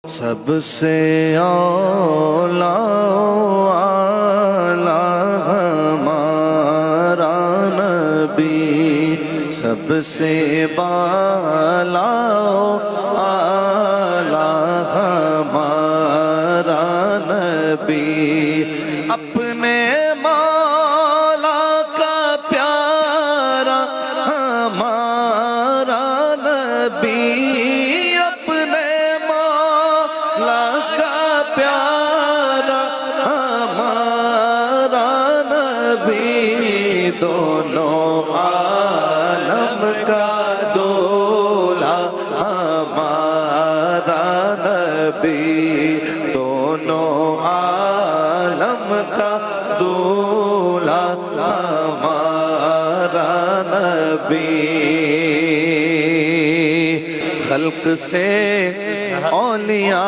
سب سے اولا اعلیٰ ہمارا نبی، سب سے بالا اعلیٰ ہمارا نبی، اپنے مولا کا پیارا ہمارا نبی، پیارا ہمارا نبی، دونوں عالم کا دولا ہمارا نبی، دونوں عالم کا دولا ہمارا نبی، خلق سے اولیاء